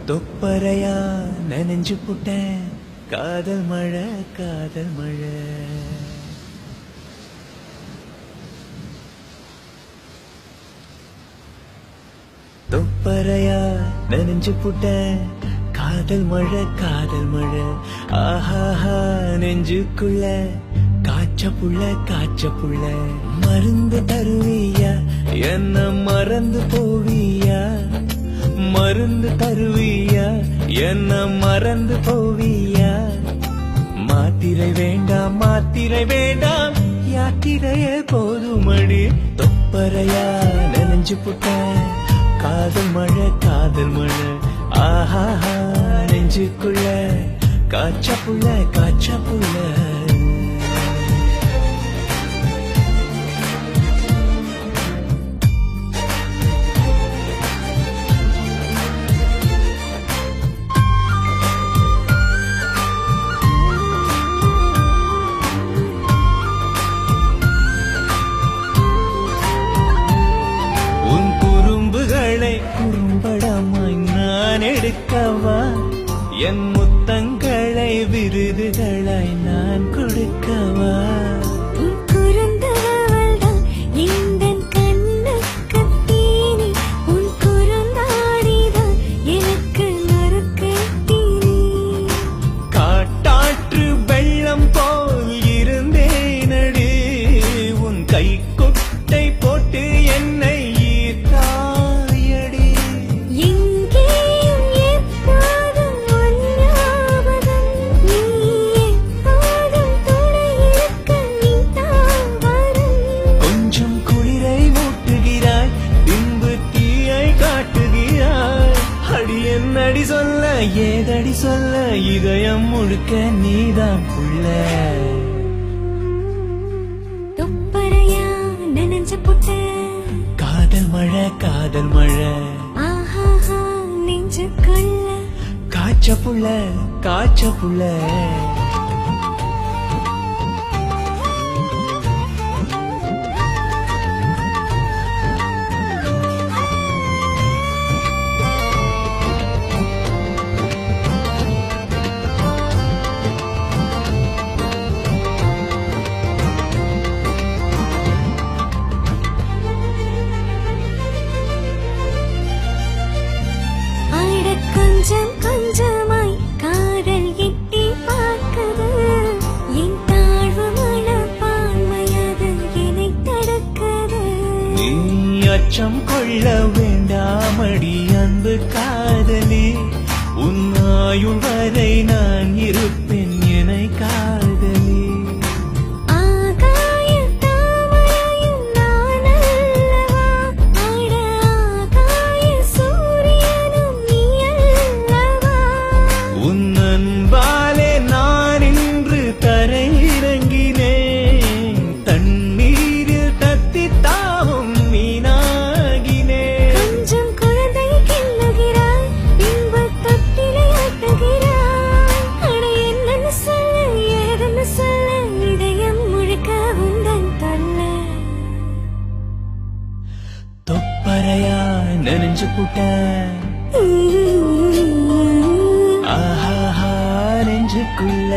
தொப்பரையா நனைஞ்சு புட்டேன் காதல் மழை காதல் மழை. தொப்பரையா நனைஞ்சு புட்டேன் காதல் மழை காதல் மழை. ஆஹாஹா நெஞ்சுக்குள்ள காய்ச்ச புள்ள மருந்து தருவியா என்ன மறந்து போவியா மருந்து தருவியா என்ன மறந்து போவியா. மாத்திரை வேண்டாம் யாத்திரையே போதுமடி. தொப்பரையா நனைஞ்சு புட்ட காதல் மழை ஆஹாஹா நெஞ்சுக்குள்ள காய்ச்ச புள்ள. குறும்படமாய் நான் எடுக்கவா என் முத்தங்களை விருதுகளாய் நான் கொடுக்கவா. காட்டாற்று வெள்ளம் போல் இருந்தேனடி உன் கை கொட்டை போட்டு என்னை ஏதடி சொல்ல இதயம் முழுக்க நீதான் புள்ள. தொப்பரையா நனைஞ்சு புட்ட காதல் மழை ஆஹாஹா நெஞ்சுக்குள்ள காய்ச்ச புள்ள. கொஞ்சமாய் காதல் எட்டி பார்க்குது என் தாழ்வு மனப்பான்மையது என்னை தடுக்குது. நீ அச்சம் கொள்ள வேண்டாமடி அன்பு காதலி உன் ஆயுள் வரை நான் இருப்பேன் என்னை காதலி. தொப்பரையா நனைஞ்சு புட்ட ஆஹாஹா நெஞ்சுக்குள்ள